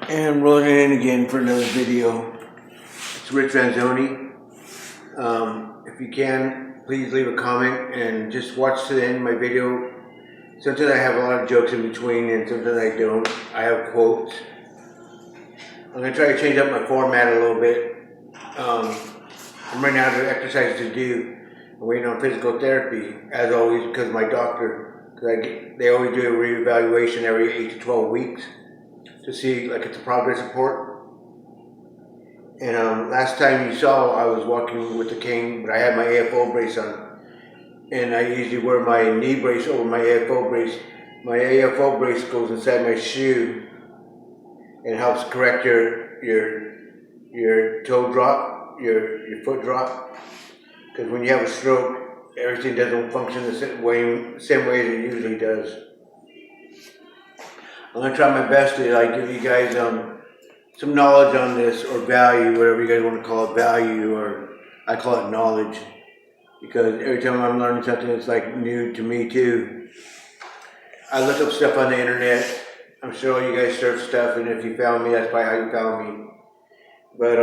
And rolling in again for another video. It's Rich Vanzoni. If you can, please leave a comment and just watch to the end of my video. Sometimes I have a lot of jokes in between and sometimes I don't. I have quotes. I'm going to try to change up my format a little bit. I'm running out of exercises to do. I'm waiting on physical therapy, as always, because my doctor, they always do a reevaluation every 8 to 12 weeks to see like it's a progress report. And last time you saw, I was walking with the cane, but I had my AFO brace on. And I usually wear my knee brace over my AFO brace. My AFO brace goes inside my shoe and helps correct your toe drop, your foot drop. Because when you have a stroke, everything doesn't function the same way as it usually does. I'm gonna try my best to give you guys some knowledge on this, or value, whatever you guys want to call it, value, or I call it knowledge, because every time I'm learning something that's like new to me too. I look up stuff on the internet. I'm sure all you guys search stuff, and if you found me, that's probably how you found me. But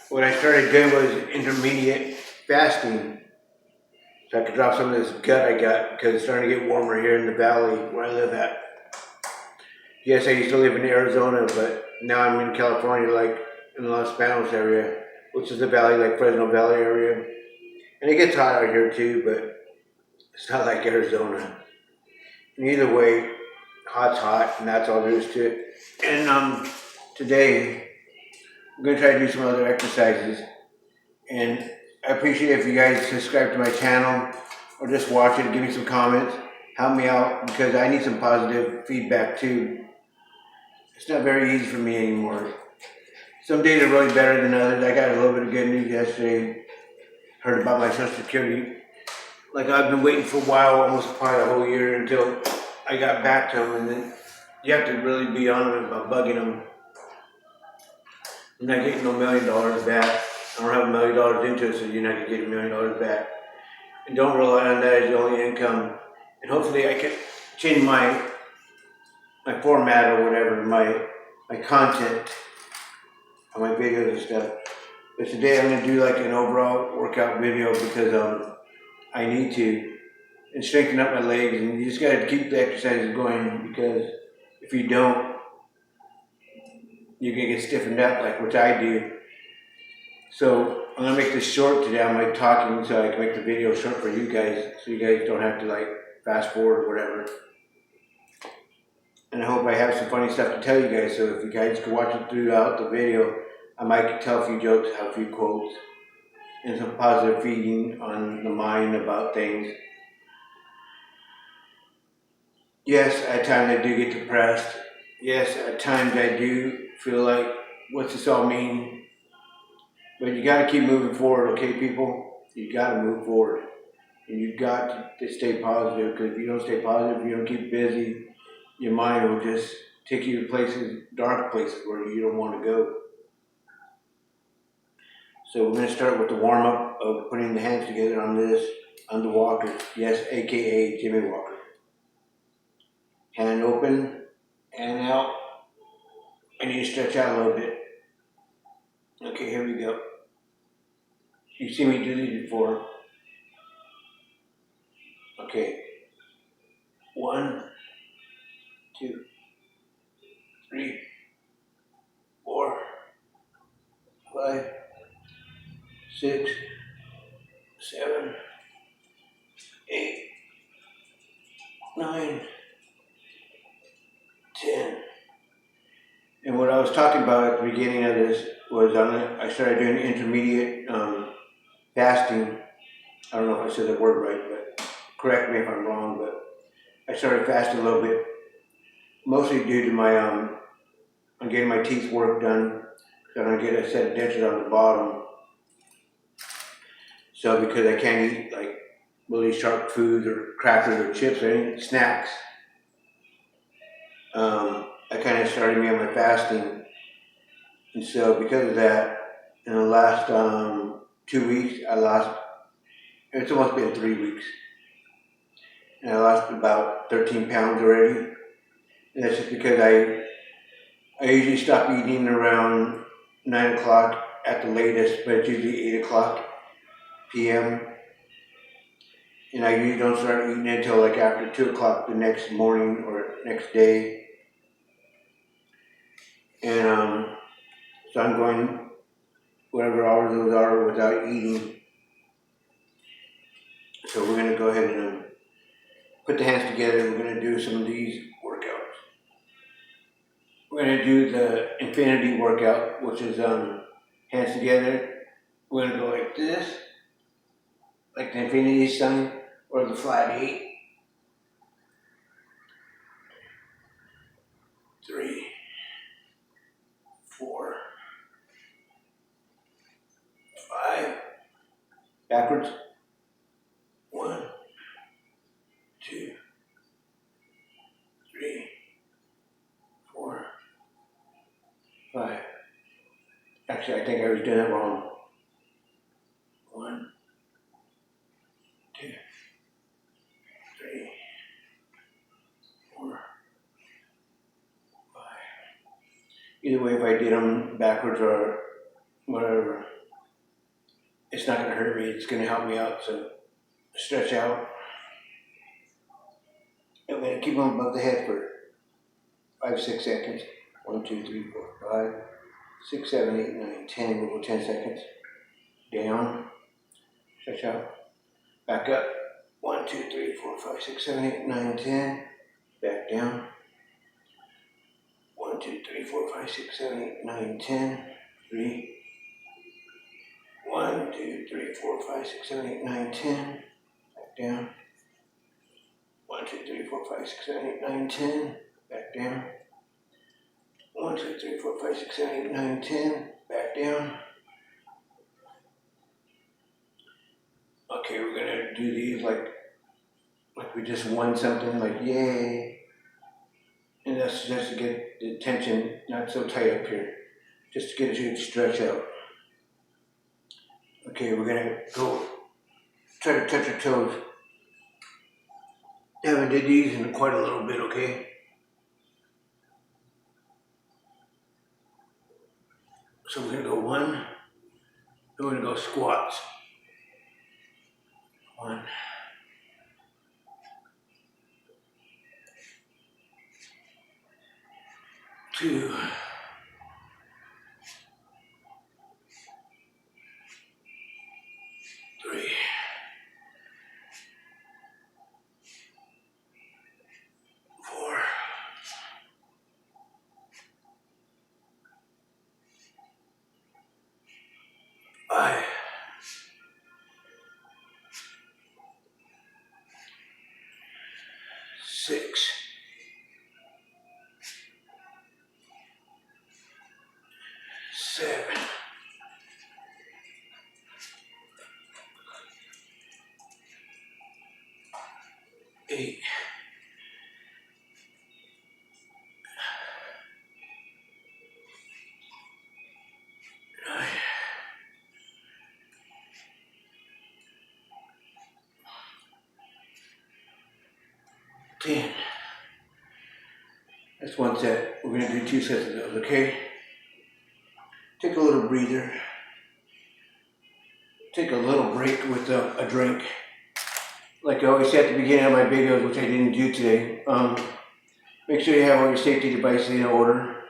what I started doing was intermediate fasting, so I could drop some of this gut I got, because it's starting to get warmer here in the valley where I live at. Yes, I used to live in Arizona, but now I'm in California, like in the Los Banos area, which is the valley, like Fresno Valley area. And it gets hot out here too, but it's not like Arizona. And either way, hot's hot, and that's all there is to it. And today, I'm gonna try to do some other exercises. And I appreciate if you guys subscribe to my channel, or just watch it and give me some comments. Help me out, because I need some positive feedback too. It's not very easy for me anymore. Some days are really better than others. I got a little bit of good news yesterday. Heard about my Social Security. Like, I've been waiting for a while, almost probably a whole year, until I got back to them. And then you have to really be on them about bugging them. You're not getting no $1 million back. I don't have $1 million into it, so you're not gonna get $1 million back. And don't rely on that as your only income. And hopefully I can change my format or whatever, my content on my videos and stuff. But today I'm gonna do like an overall workout video, because I need to, and strengthen up my legs. And you just gotta keep the exercises going, because if you don't, you're gonna get stiffened up, like which I do. So I'm gonna make this short today. I'm like talking so I can make the video short for you guys, so you guys don't have to like fast forward or whatever. And I hope I have some funny stuff to tell you guys, so if you guys can watch it throughout the video, I might tell a few jokes, have a few quotes, and some positive feeding on the mind about things. Yes, at times I do get depressed. Yes, at times I do feel like, what's this all mean? But you gotta keep moving forward, okay, people? You gotta move forward. And you got to stay positive, because if you don't stay positive, if you don't keep busy, your mind will just take you to places, dark places where you don't want to go. So we're going to start with the warm-up of putting the hands together on the walker. Yes, AKA Jimmy Walker. Hand open and out. I need to stretch out a little bit. Okay, here we go. You've seen me do these before. Okay. 1, 2, 3, 4, 5, 6, 7, 8, 9, 10. And what I was talking about at the beginning of this was I started doing intermediate fasting. I don't know if I said that word right, but correct me if I'm wrong. But I started fasting a little bit, mostly due to my I'm getting my teeth work done. I'm gonna get a set of dentures on the bottom. So because I can't eat like really sharp foods or crackers or chips or any snacks, I kind of started me on my fasting. And so because of that, in the last 2 weeks, it's almost been 3 weeks, and I lost about 13 pounds already. And that's just because I I usually stop eating around 9 o'clock at the latest, but it's usually 8 o'clock p.m. And I usually don't start eating until like after 2 o'clock the next morning or next day. And so I'm going whatever hours those are without eating. So we're gonna go ahead and put the hands together. We're gonna do some of these workouts. We're gonna do the infinity workout, which is hands together. We're gonna go like this, like the infinity sign, or the flat 8. 3, 4, 5. Backwards. 1, 2, 3, 4, 5. Actually, I think I was doing it wrong. 1, 2, 3, 4, 5. Either way, if I did them backwards or whatever, it's not going to hurt me. It's going to help me out. So stretch out. I'm going to keep them above the head for 5, 6 seconds. 1, 2, 3, 4, 5, 6, 7, 8, 9, 10. We'll go 10 seconds. Down. Stretch out. Back up. 1, 2, 3, 4, 5, 6, 7, 8, 9, 10. Back down. 1, 2, 3, 4, 5, 6, 7, 8, 9, 10. 3. 1, 2, 3, 4, 5, 6, 7, 8, 9, 10. Back down. 1, 2, 3, 4, 5, 6, 7, 8, 9, 10. Back down. 1, 2, 3, 4, 5, 6, 7, 8, 9, 10. Back down. Okay, we're gonna do these like we just won something, like yay. And that's just to get the tension not so tight up here. Just to get you to stretch out. Okay, we're gonna go try to touch our toes. Haven't did these in quite a little bit, okay? So we're gonna go 1, then we're gonna go squats. 1, 2, 3, 4, 5, 6, 7, 8, 9, 10. That's one set. We're gonna do 2 sets of those, okay? Take a little breather. Take a little break with a drink. Like I always say at the beginning of my videos, which I didn't do today, make sure you have all your safety devices in order.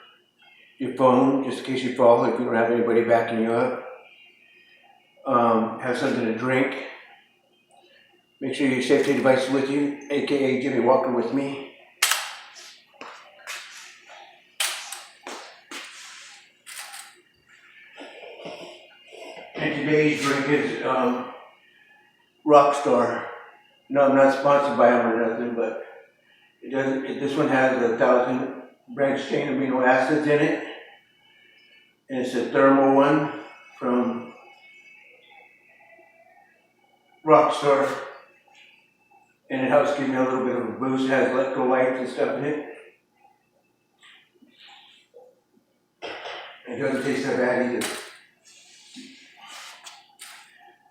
Your phone, just in case you fall, if you don't have anybody backing you up. Have something to drink. Make sure your safety device is with you, aka Jimmy Walker with me. And today's drink is Rockstar. No, I'm not sponsored by them or nothing, but this one has 1,000 branched chain amino acids in it. And it's a thermal one from Rockstar. And it helps give me a little bit of a boost. It has electrolytes and stuff in it. It doesn't taste that bad either.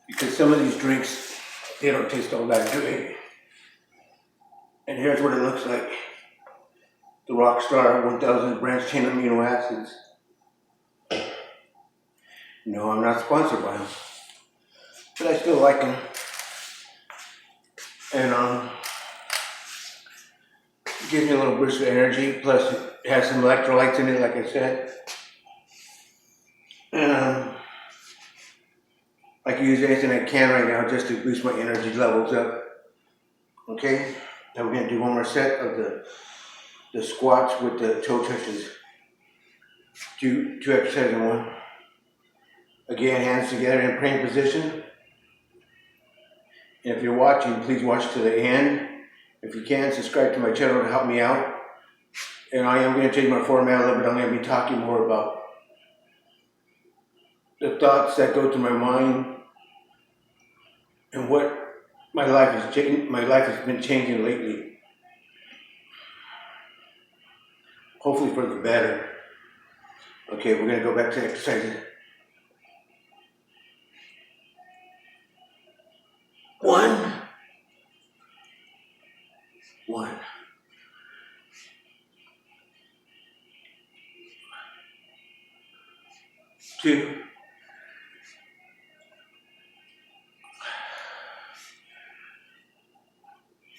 Because some of these drinks, they don't taste all that good. And here's what it looks like. the Rockstar 1000 branched chain amino acids. No, I'm not sponsored by them, but I still like them. And it gives me a little boost of energy. Plus, it has some electrolytes in it, like I said. And I can use anything I can right now just to boost my energy levels up. Okay, now we're gonna do one more set of the squats with the toe touches. Two exercises in one. Again, hands together in praying position. And if you're watching, please watch to the end. If you can, subscribe to my channel to help me out. And I am going to change my format a little bit. I'm going to be talking more about the thoughts that go through my mind and what my life has changed. My life has been changing lately. Hopefully for the better. Okay, we're going to go back to exercising. 1, 2,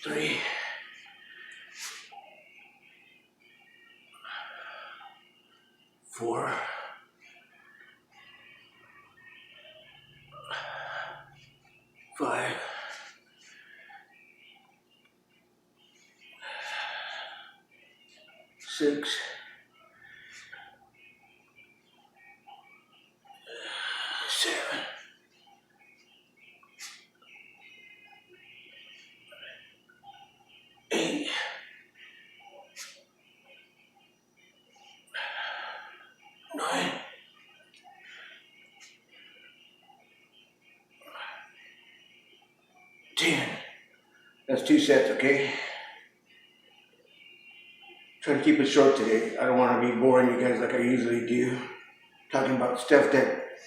3, 4, 5, 6, 7, 8, 9, 10. That's 2 sets, okay? Try to keep it short today. I don't want to be boring you guys like I usually do. Talking about stuff that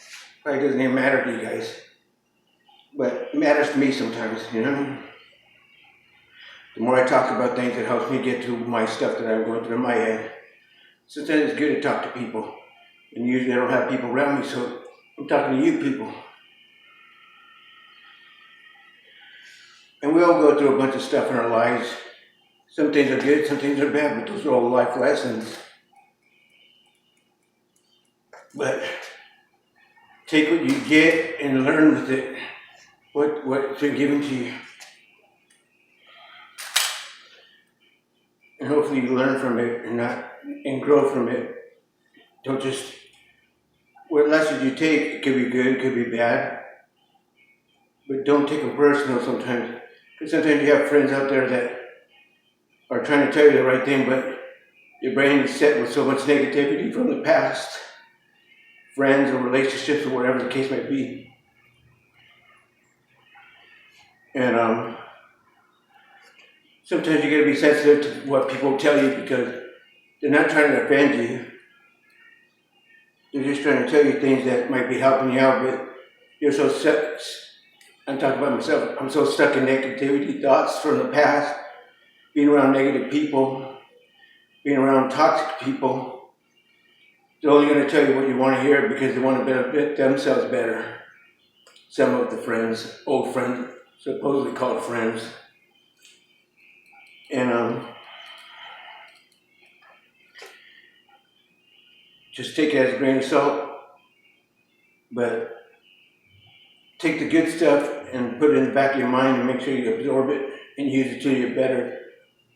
probably doesn't even matter to you guys. But it matters to me sometimes, you know? The more I talk about things, it helps me get to my stuff that I'm going through in my head. Sometimes it's good to talk to people. And usually I don't have people around me, so I'm talking to you people. And we all go through a bunch of stuff in our lives. Some things are good, some things are bad, but those are all life lessons. But take what you get and learn with it, what's been given to you. And hopefully you learn from it and grow from it. Don't just, what lessons you take, it could be good, it could be bad. But don't take them personal sometimes. Because sometimes you have friends out there that are trying to tell you the right thing, but your brain is set with so much negativity from the past, friends or relationships or whatever the case might be. And sometimes you gotta be sensitive to what people tell you because they're not trying to offend you. They're just trying to tell you things that might be helping you out, but you're so stuck. I'm talking about myself. I'm so stuck in negativity thoughts from the past, being around negative people, being around toxic people. They're only going to tell you what you want to hear because they want to benefit themselves better. Some of the friends, old friends, supposedly called friends. And just take it as a grain of salt, but take the good stuff and put it in the back of your mind and make sure you absorb it and use it to your better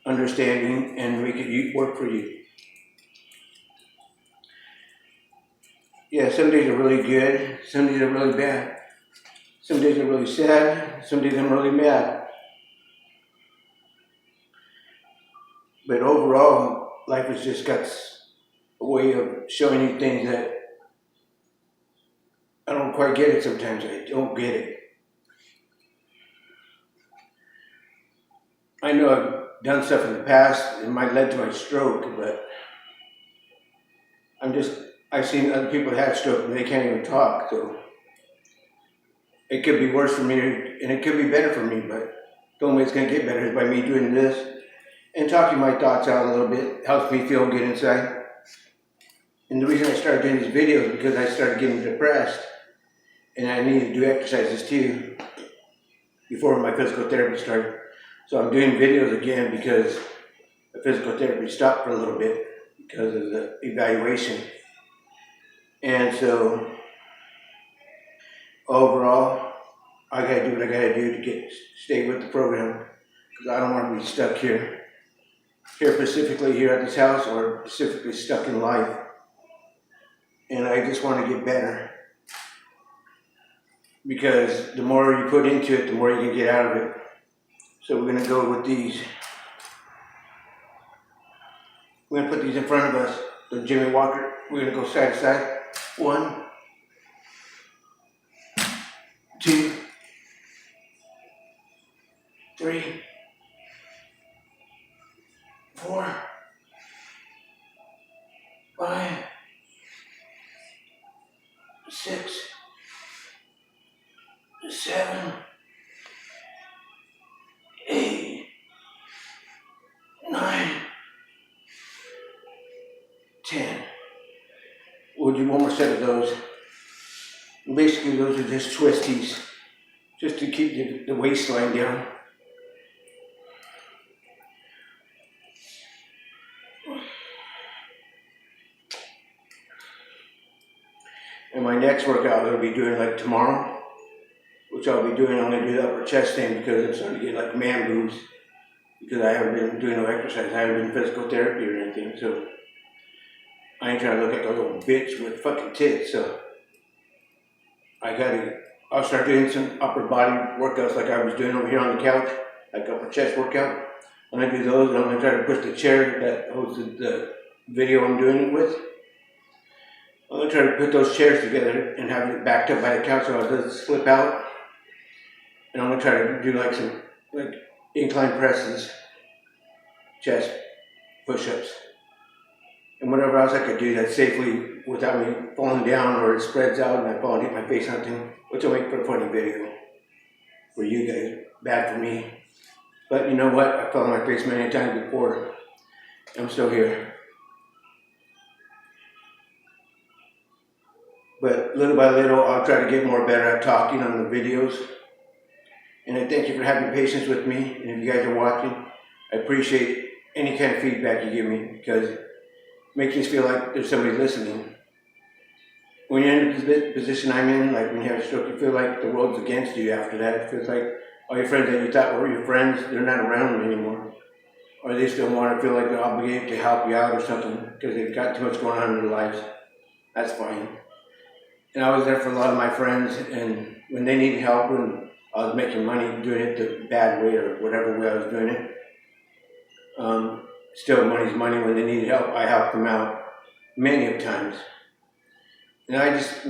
understanding and make it work for you. Yeah, some days are really good, some days are really bad. Some days are really sad, some days I'm really mad. But overall, life has just got a way of showing you things that I don't quite get it sometimes. I don't get it. I know I've done stuff in the past, it might lead to my stroke, but I've seen other people that have stroke and they can't even talk, so it could be worse for me and it could be better for me, but the only way it's going to get better is by me doing this and talking my thoughts out a little bit helps me feel good inside. And the reason I started doing these videos is because I started getting depressed, and I needed to do exercises too before my physical therapy started. So I'm doing videos again because the physical therapy stopped for a little bit because of the evaluation. And so overall, I gotta do what I gotta do to stay with the program, because I don't want to be stuck here specifically here at this house, or specifically stuck in life. And I just want to get better, because the more you put into it, the more you can get out of it. So we're gonna go with these. We're gonna put these in front of us, the Jimmy Walker. We're gonna go side to side. 1, 2, 3, 4, 5, 6, 7, 8, 9, 10. We'll do one more set of those. Basically, those are just twisties, just to keep the waistline down. And my next workout I'll be doing like tomorrow, which I'll be doing, I'm gonna do the upper chest thing, because I'm starting to get like man boobs, because I haven't been doing no exercise, I haven't been in physical therapy or anything, so I ain't trying to look like a little bitch with fucking tits. So I'll start doing some upper body workouts like I was doing over here on the couch, like upper chest workout. I'm gonna do those, and I'm gonna try to push the chair that hosted the video I'm doing it with. I'm gonna try to put those chairs together and have it backed up by the couch so it doesn't slip out. And I'm gonna try to do like some incline presses, chest push-ups, and whatever else I could do that safely without me falling down, or it spreads out and I fall and hit my face on something, which will make for a funny video for you guys. Bad for me. But you know what? I fell on my face many times before. I'm still here. But little by little, I'll try to get more better at talking on the videos. And I thank you for having patience with me. And if you guys are watching, I appreciate any kind of feedback you give me, because it makes me feel like there's somebody listening. When you're in the position I'm in, like when you have a stroke, you feel like the world's against you after that. It feels like all your friends that you thought were your friends, they're not around anymore. Or they still want to feel like they're obligated to help you out or something, because they've got too much going on in their lives. That's fine. And I was there for a lot of my friends, and when they needed help, when I was making money doing it the bad way or whatever way I was doing it, still money's money. When they needed help, I helped them out many of times. And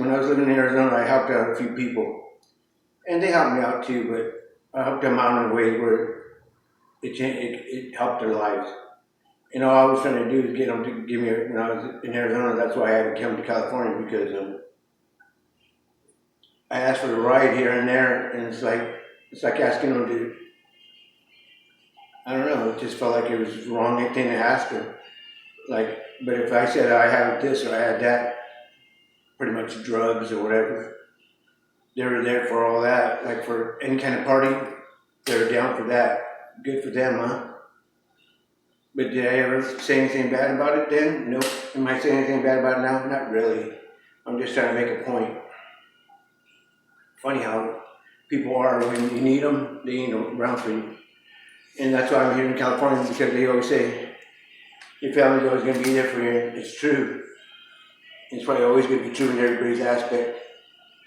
when I was living in Arizona, I helped out a few people, and they helped me out too, but I helped them out in a way where it helped their lives. And all I was trying to do is get them to give me, when I was in Arizona, that's why I had to come to California, because I asked for a ride here and there, and it's like asking them to, I don't know, it just felt like it was the wrong thing to ask them. But if I said I had this or I had that, pretty much drugs or whatever, they were there for all that. Like for any kind of party, they were down for that. Good for them, huh? But did I ever say anything bad about it then? Nope. Am I saying anything bad about it now? Not really. I'm just trying to make a point. Funny how people are when you need them, they ain't around for you. And that's why I'm here in California, because they always say, your family's always going to be there for you. It's true. It's probably always going to be true in everybody's aspect.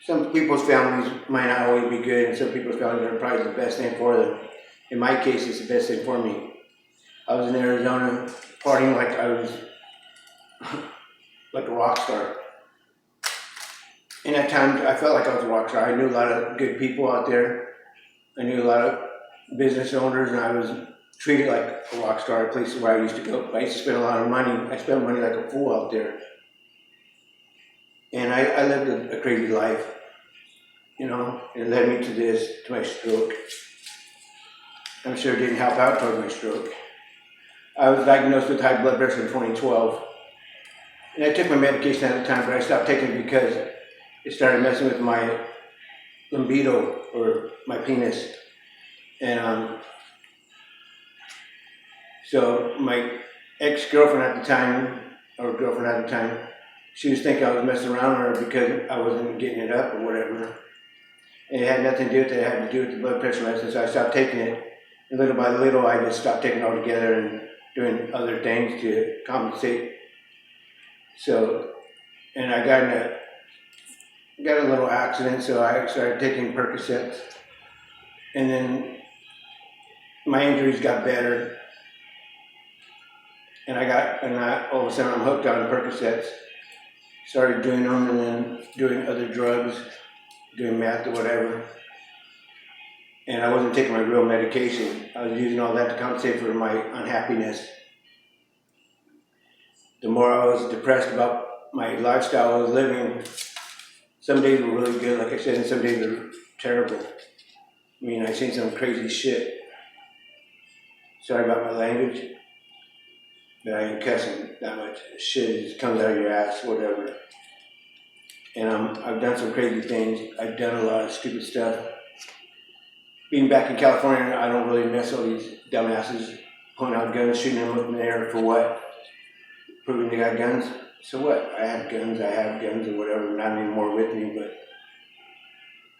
Some people's families might not always be good, and some people's families are probably the best thing for them. In my case, it's the best thing for me. I was in Arizona partying like I was like a rock star. And at times, I felt like I was a rock star. I knew a lot of good people out there. I knew a lot of business owners, and I was treated like a rock star at places where I used to go. I used to spend a lot of money. I spent money like a fool out there. And I lived a crazy life. You know, it led me to my stroke. I'm sure it didn't help out towards my stroke. I was diagnosed with high blood pressure in 2012. And I took my medication at the time, but I stopped taking it because it started messing with my libido, or my penis. And so my ex-girlfriend at the time, or girlfriend at the time, she was thinking I was messing around with her because I wasn't getting it up or whatever. And it had nothing to do with it, it had to do with the blood pressure medicine, so I stopped taking it. And little by little, I just stopped taking it altogether and doing other things to compensate. So, and I got a little accident, so I started taking Percocets. And then my injuries got better. And all of a sudden I'm hooked on Percocets. Started doing them and then doing other drugs, doing meth or whatever. And I wasn't taking my real medication. I was using all that to compensate for my unhappiness. The more I was depressed about my lifestyle I was living, some days were really good, like I said, and some days were terrible. I mean, I've seen some crazy shit. Sorry about my language, but I ain't cussing that much. Shit just comes out of your ass, whatever. And I've done some crazy things. I've done a lot of stupid stuff. Being back in California, I don't really mess with these dumbasses pulling out guns, shooting them up in the air for what? Proving they got guns? So what? I have guns, or whatever, not anymore with me, but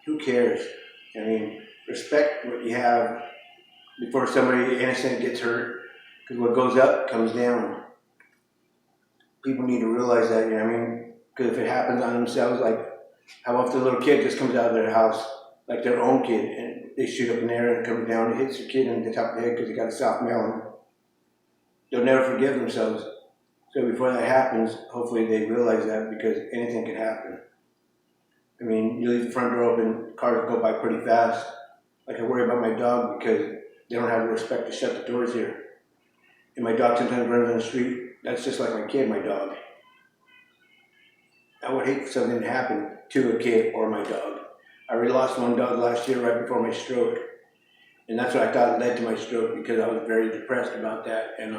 who cares? I mean, respect what you have before somebody innocent gets hurt, because what goes up comes down. People need to realize that, you know what I mean? Because if it happens on themselves, like how if the little kid just comes out of their house, like their own kid, and they shoot up in the air and come down and hits the kid in the top of the head because they got a soft melon, they'll never forgive themselves. So before that happens, hopefully they realize that, because anything can happen. I mean, you leave the front door open, cars go by pretty fast. Like I worry about my dog because they don't have the respect to shut the doors here. And my dog sometimes runs on the street. That's just like my kid, my dog. I would hate for something to happen to a kid or my dog. I already lost one dog last year right before my stroke. And that's what I thought led to my stroke, because I was very depressed about that. And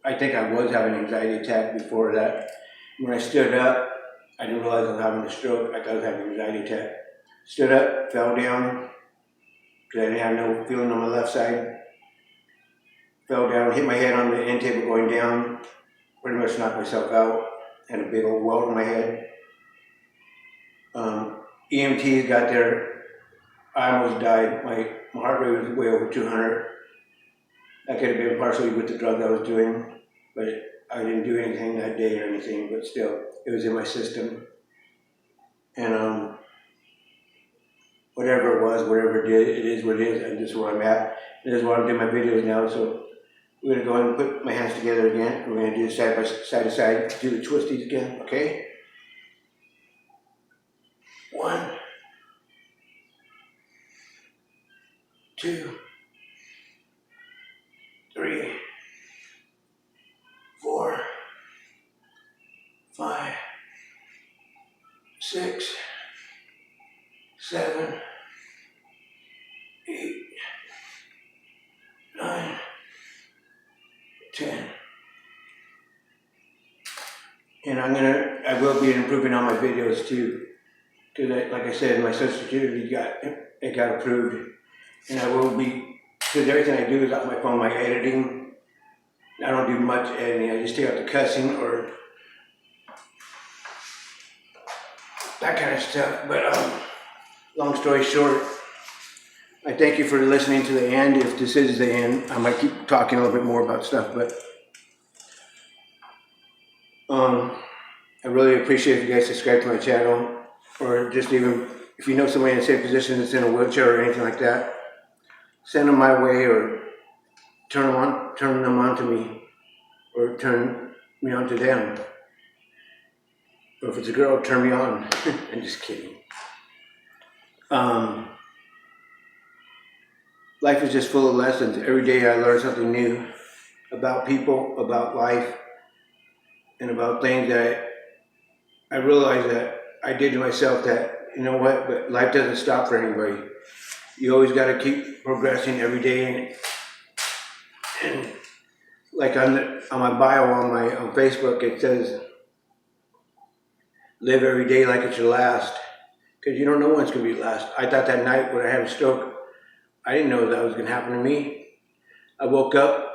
I think I was having an anxiety attack before that. When I stood up, I didn't realize I was having a stroke. I thought I was having an anxiety attack. Stood up, fell down, because I didn't have no feeling on my left side. Fell down, hit my head on the end table going down, pretty much knocked myself out. Had a big old welt on my head. EMTs got there. I almost died. My heart rate was way over 200. That could have been partially with the drug I was doing, but I didn't do anything that day or anything, but still, it was in my system. And whatever it was, whatever it did, it is what it is, and this is where I'm at. This is where I'm doing my videos now, so we're gonna go ahead and put my hands together again. We're gonna do side to side, do the twisties again, okay? 1, 2, 3, 4, 5, 6, 7, 8, 9, 10. And I will be improving on my videos too, because like I said, my Social Security got approved, and I will be, because everything I do is off my phone. My editing, I don't do much editing. I just take out the cussing or that kind of stuff. But long story short, I thank you for listening to the end. If this is the end, I might keep talking a little bit more about stuff, but I really appreciate if you guys subscribe to my channel, or just even if you know somebody in the same position that's in a wheelchair or anything like that, send them my way, or turn them on to me, or turn me on to them. Or if it's a girl, turn me on. I'm just kidding. Life is just full of lessons. Every day I learn something new about people, about life, and about things that I realize that I did to myself, that, you know what, but life doesn't stop for anybody. You always got to keep progressing every day, and like on my bio on Facebook, it says, live every day like it's your last. Because you don't know when it's going to be your last. I thought that night when I had a stroke, I didn't know that was going to happen to me. I woke up,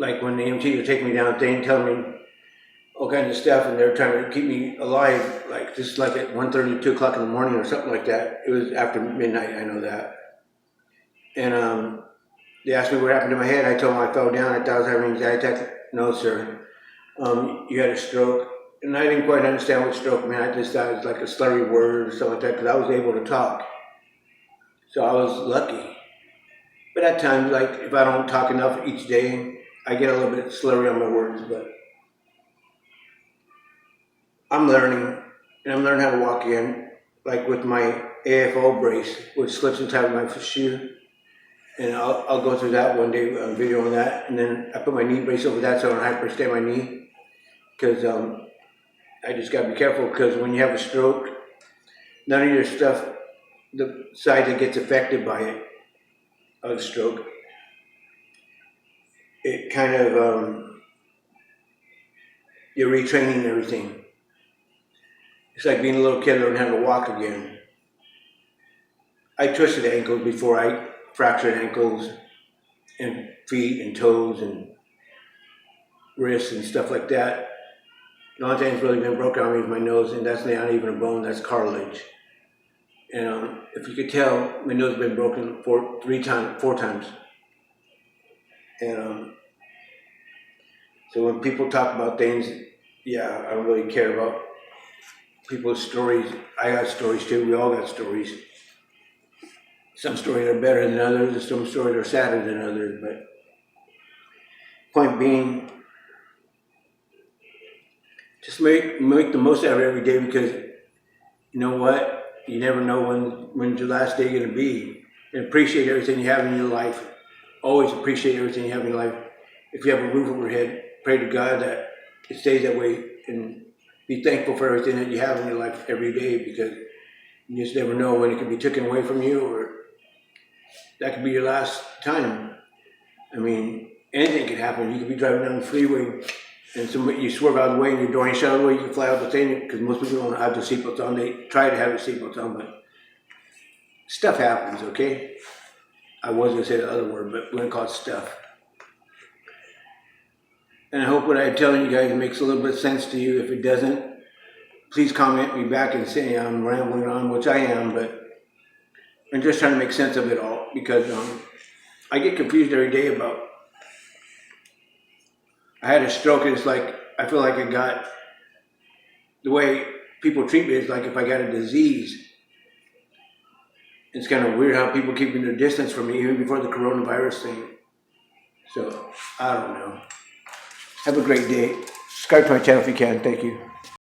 like when the EMT was taking me down, they telling me all kinds of stuff, and they're trying to keep me alive, like just like at 1:30, 2 o'clock in the morning or something like that. It was after midnight, I know that. And they asked me what happened to my head. I told them I fell down. I thought I was having an anxiety attack. No, sir. You had a stroke. And I didn't quite understand what stroke meant. I just thought it was like a slurry word or something like that, because I was able to talk. So I was lucky. But at times, like if I don't talk enough each day, I get a little bit slurry on my words, but I'm learning, and I'm learning how to walk again, like with my AFO brace, which slips inside of my shoe. And I'll go through that one day, video on that, and then I put my knee brace over that so I don't hyperextend my knee, because I just gotta be careful, because when you have a stroke, none of your stuff, the side that gets affected by it, of the stroke, it kind of, you're retraining everything. It's like being a little kid learning how to walk again. I twisted ankles before. I fractured ankles and feet and toes and wrists and stuff like that. The only thing that's really been broken on me is my nose, and that's not even a bone, that's cartilage. And if you could tell, my nose has been broken 4 times. And so when people talk about things, yeah, I don't really care about people's stories. I got stories too. We all got stories. Some stories are better than others, and some stories are sadder than others. But point being, just make the most out of every day, because you know what? You never know when's your last day going to be. And appreciate everything you have in your life. Always appreciate everything you have in your life. If you have a roof over your head, pray to God that it stays that way, and be thankful for everything that you have in your life every day, because you just never know when it could be taken away from you, or that could be your last time. I mean, anything could happen. You could be driving down the freeway and you swerve out of the way and your door ain't shut out of the way, you can fly out the thing, because most people don't have the seatbelts on. They try to have the seatbelts on, but stuff happens, okay? I was going to say the other word, but we're going to call it stuff. And I hope what I'm telling you guys makes a little bit of sense to you. If it doesn't, please comment me back and say I'm rambling on, which I am, but I'm just trying to make sense of it all, because I get confused every day about, I had a stroke, and it's like, I feel like I got, the way people treat me is like if I got a disease. It's kind of weird how people keeping their distance from me, even before the coronavirus thing. So, I don't know. Have a great day. Subscribe to my channel if you can. Thank you.